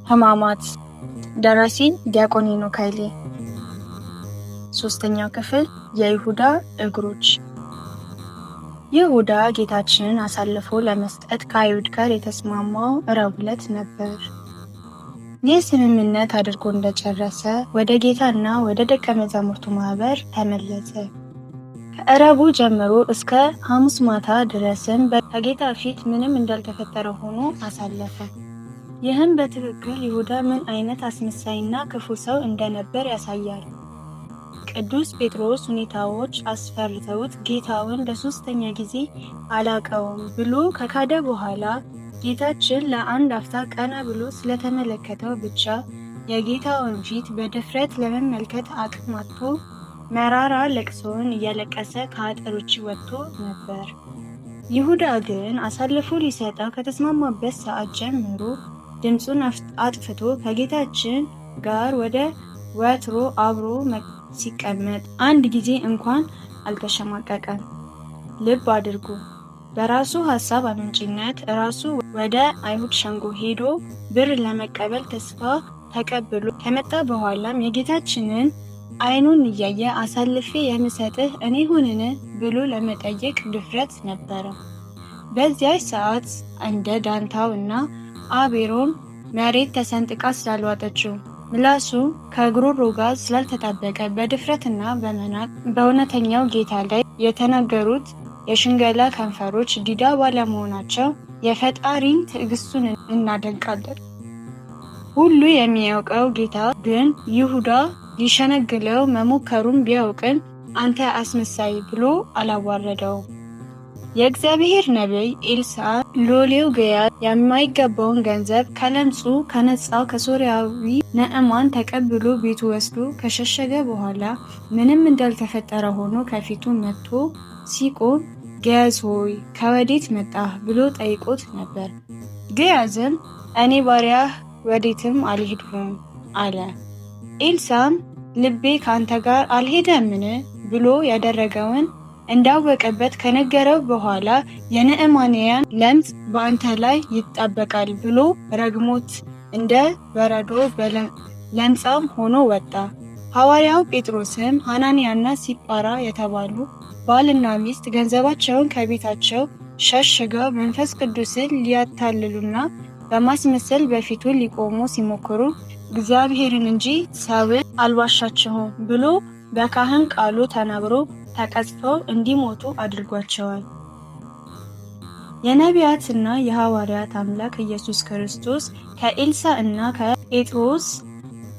ሕማማት ደራሲ ዲያቆን ሄኖክ ኃይሌ። ሶስተኛው ክፍል የይሁዳ እግሮች። ይሁዳ ጌታችንን አሳልፎ ለመስጠት ከአይሁድ ጋር የተስማማው ረቡዕ ዕለት ነበር። ይህ ስምምነት አድርጎ እንደጨረሰ ወደ ጌታና ወደ ደቀ መዛሙርቱ ማህበር ተመለሰ። ከረቡዕ ጀምሮ እስከ ሐሙስ ማታ ድረስም ከጌታ ፊት ምንም እንዳልተፈጠረ ሆኖ አሳለፈ። ይህም በትክክል ይሁዳ ምን አይነት አስመሳይና ክፉ ሰው እንደነበር ያሳያል። ቅዱስ ጴጥሮስ ሁኔታዎች አስፈርተውት ጌታውን ለሶስተኛ ጊዜ አላቀውም ብሎ ከካደ በኋላ ጌታችን ለአንድ አፍታ ቀና ብሎ ስለተመለከተው ብቻ የጌታውን ፊት በድፍረት ለመመልከት አቅም አጥቶ መራራ ለቅሶውን እያለቀሰ ከአጥር ውጭ ወጥቶ ነበር። ይሁዳ ግን አሳልፎ ሊሰጠው ከተስማማበት ሰዓት ጀምሮ ድምፁን አጥፍቶ ከጌታችን ጋር ወደ ወትሮ አብሮ ሲቀመጥ አንድ ጊዜ እንኳን አልተሸማቀቀም። ልብ አድርጉ። በራሱ ሐሳብ አመንጭነት ራሱ ወደ አይሁድ ሸንጎ ሄዶ ብር ለመቀበል ተስፋ ተቀብሎ ከመጣ በኋላም የጌታችንን አይኑን እያየ አሳልፌ የምሰጥህ እኔ ሆንን ብሎ ለመጠየቅ ድፍረት ነበረ። በዚያች ሰዓት እንደ ዳንታው እና አቤሮን መሬት ተሰንጥቃ ስላልዋጠችው ምላሱ ከጉሮሮ ጋር ስላልተጣበቀ በድፍረትና በመናቅ በእውነተኛው ጌታ ላይ የተናገሩት የሽንገላ ከንፈሮች ዲዳ ባለመሆናቸው የፈጣሪን ትዕግስቱን እናደንቃለን። ሁሉ የሚያውቀው ጌታ ግን ይሁዳ ሊሸነግለው መሞከሩን ቢያውቅን አንተ አስመሳይ ብሎ አላዋረደውም። የእግዚአብሔር ነቢይ ኤልሳ ሎሌው ገያዝ የማይገባውን ገንዘብ ከለምጹ ከነጻው ከሶርያዊ ነዕማን ተቀብሎ ቤቱ ወስዶ ከሸሸገ በኋላ ምንም እንዳልተፈጠረ ሆኖ ከፊቱ መጥቶ ሲቆም ገያዝ ሆይ ከወዴት መጣህ ብሎ ጠይቆት ነበር። ገያዝም እኔ ባሪያህ ወዴትም አልሄድሁም አለ። ኤልሳም ልቤ ከአንተ ጋር አልሄደምን ብሎ ያደረገውን እንዳወቀበት ከነገረው በኋላ የነዕማንያን ለምጽ በአንተ ላይ ይጣበቃል ብሎ ረግሞት እንደ በረዶ ለምጻም ሆኖ ወጣ። ሐዋርያው ጴጥሮስም ሐናንያና ሲጳራ የተባሉ ባልና ሚስት ገንዘባቸውን ከቤታቸው ሸሽገው መንፈስ ቅዱስን ሊያታልሉና በማስመሰል በፊቱ ሊቆሙ ሲሞክሩ እግዚአብሔርን እንጂ ሰውን አልዋሻቸውም ብሎ በካህን ቃሉ ተናግሮ ተቀጽፈው እንዲሞቱ አድርጓቸዋል። የነቢያትና የሐዋርያት አምላክ ኢየሱስ ክርስቶስ ከኤልሳ እና ከጴጥሮስ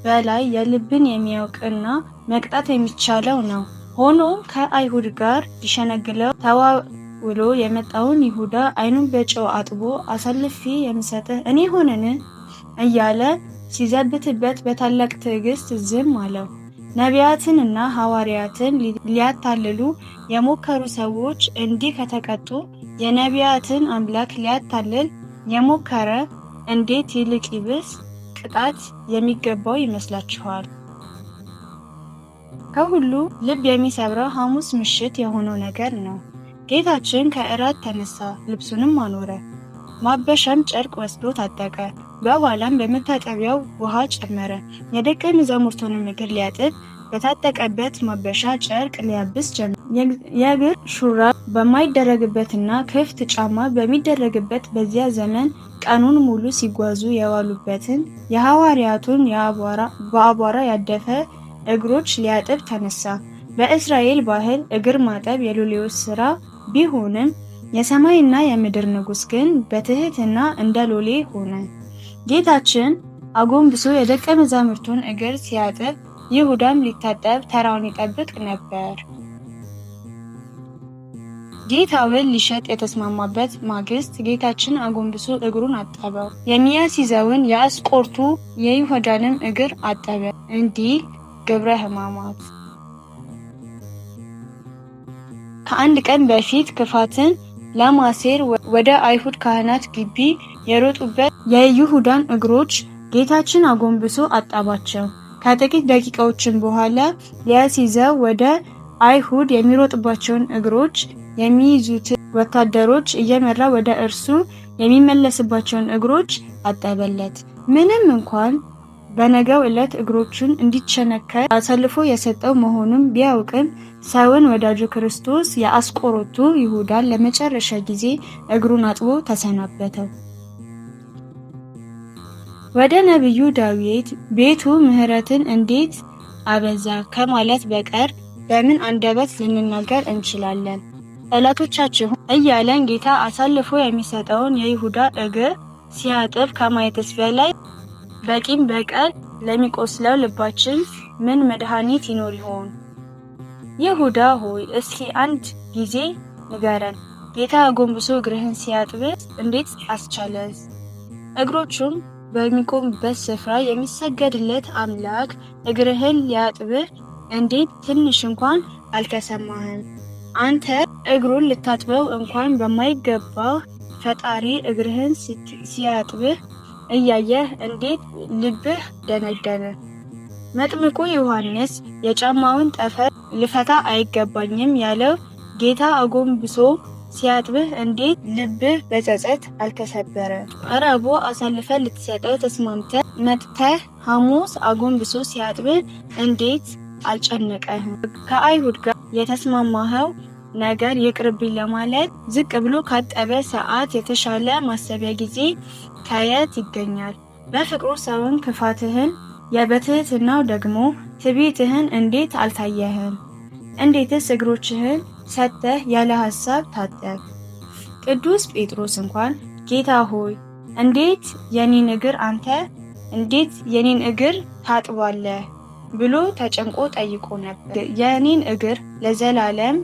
በላይ የልብን የሚያውቅና መቅጣት የሚቻለው ነው። ሆኖም ከአይሁድ ጋር ሊሸነግለው ተዋውሎ የመጣውን ይሁዳ አይኑን በጨው አጥቦ አሳልፌ የምሰጥህ እኔ ሆንን እያለ ሲዘብትበት በታላቅ ትዕግስት ዝም አለው። ነቢያትንና ሐዋርያትን ሊያታልሉ የሞከሩ ሰዎች እንዲህ ከተቀጡ የነቢያትን አምላክ ሊያታልል የሞከረ እንዴት ይልቅ ይብስ ቅጣት የሚገባው ይመስላችኋል? ከሁሉ ልብ የሚሰብረው ሐሙስ ምሽት የሆነው ነገር ነው። ጌታችን ከእራት ተነሳ፣ ልብሱንም አኖረ፣ ማበሻም ጨርቅ ወስዶ ታጠቀ። በኋላም በመታጠቢያው ውሃ ጨመረ። የደቀ መዛሙርቱንም እግር ሊያጥብ በታጠቀበት ማበሻ ጨርቅ ሊያብስ ጀመረ። የእግር ሹራብ በማይደረግበትና ክፍት ጫማ በሚደረግበት በዚያ ዘመን ቀኑን ሙሉ ሲጓዙ የዋሉበትን የሐዋርያቱን በአቧራ ያደፈ እግሮች ሊያጥብ ተነሳ። በእስራኤል ባህል እግር ማጠብ የሎሌዎች ስራ ቢሆንም የሰማይና የምድር ንጉሥ ግን በትህትና እንደ ሎሌ ሆነ። ጌታችን አጎንብሶ የደቀ መዛሙርቱን እግር ሲያጥብ ይሁዳም ሊታጠብ ተራውን ይጠብቅ ነበር። ጌታውን ሊሸጥ የተስማማበት ማግስት ጌታችን አጎንብሶ እግሩን አጠበው። የሚያስይዘውን የአስቆርቱ የይሁዳንም እግር አጠበ። እንዲህ ግብረ ሕማማት። ከአንድ ቀን በፊት ክፋትን ለማሴር ወደ አይሁድ ካህናት ግቢ የሮጡበት የይሁዳን እግሮች ጌታችን አጎንብሶ አጠባቸው። ከጥቂት ደቂቃዎችን በኋላ ሊያስይዘው ወደ አይሁድ የሚሮጥባቸውን እግሮች የሚይዙት ወታደሮች እየመራ ወደ እርሱ የሚመለስባቸውን እግሮች አጠበለት። ምንም እንኳን በነገው ዕለት እግሮቹን እንዲቸነከር አሳልፎ የሰጠው መሆኑን ቢያውቅም ሰውን ወዳጁ ክርስቶስ የአስቆሮቱ ይሁዳን ለመጨረሻ ጊዜ እግሩን አጥቦ ተሰናበተው። ወደ ነቢዩ ዳዊት ቤቱ ምሕረትን እንዴት አበዛ ከማለት በቀር በምን አንደበት ልንናገር እንችላለን? ጠላቶቻችሁ እያለን ጌታ አሳልፎ የሚሰጠውን የይሁዳ እግር ሲያጥብ ከማየትስ በላይ በቂም በቀል ለሚቆስለው ልባችን ምን መድኃኒት ይኖር ይሆን? ይሁዳ ሆይ እስኪ አንድ ጊዜ ንገረን፣ ጌታ አጎንብሶ እግርህን ሲያጥብ እንዴት አስቻለስ? እግሮቹም በሚቆምበት ስፍራ የሚሰገድለት አምላክ እግርህን ሊያጥብህ እንዴት ትንሽ እንኳን አልተሰማህም? አንተ እግሩን ልታጥበው እንኳን በማይገባው ፈጣሪ እግርህን ሲያጥብህ እያየህ እንዴት ልብህ ደነደነ? መጥምቁ ዮሐንስ የጫማውን ጠፈር ልፈታ አይገባኝም ያለው ጌታ አጎንብሶ ሲያጥብህ እንዴት ልብህ በጸጸት አልተሰበረ? ረቡዕ አሳልፈ ልትሰጠው ተስማምተህ መጥተህ ሐሙስ አጎንብሶ ሲያጥብህ እንዴት አልጨነቀህም? ከአይሁድ ጋር የተስማማኸው ነገር ይቅርብኝ ለማለት ዝቅ ብሎ ካጠበ ሰዓት የተሻለ ማሰቢያ ጊዜ ከየት ይገኛል? በፍቅሩ ሰውን ክፋትህን በትህትናው ደግሞ ትዕቢትህን እንዴት አልታየህም? እንዴትስ እግሮችህን ሰጥተህ ያለ ሐሳብ ታጠብ? ቅዱስ ጴጥሮስ እንኳን ጌታ ሆይ እንዴት የኔን እግር ታጥባለህ ብሎ ተጨንቆ ጠይቆ ነበር። የኔን እግር ለዘላለም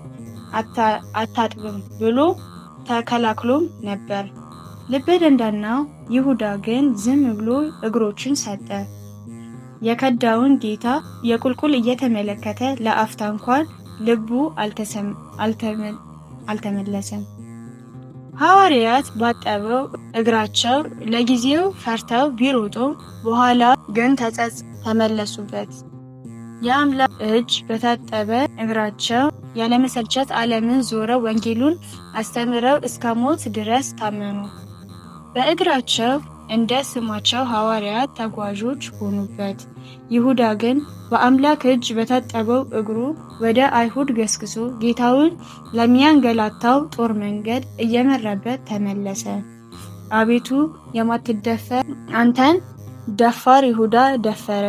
አታጥብም ብሎ ተከላክሎም ነበር። ልበ ደንዳናው ይሁዳ ግን ዝም ብሎ እግሮቹን ሰጠ። የከዳውን ጌታ የቁልቁል እየተመለከተ ለአፍታ እንኳን ልቡ አልተመለሰም። ሐዋርያት ባጠበው እግራቸው ለጊዜው ፈርተው ቢሮጡም በኋላ ግን ተመለሱበት። የአምላክ እጅ በታጠበ እግራቸው ያለመሰልቸት ዓለምን ዞረው ወንጌሉን አስተምረው እስከ ሞት ድረስ ታመኑ። በእግራቸው እንደ ስማቸው ሐዋርያት ተጓዦች ሆኑበት። ይሁዳ ግን በአምላክ እጅ በታጠበው እግሩ ወደ አይሁድ ገስግሶ ጌታውን ለሚያንገላታው ጦር መንገድ እየመራበት ተመለሰ። አቤቱ የማትደፈር አንተን ደፋር ይሁዳ ደፈረ።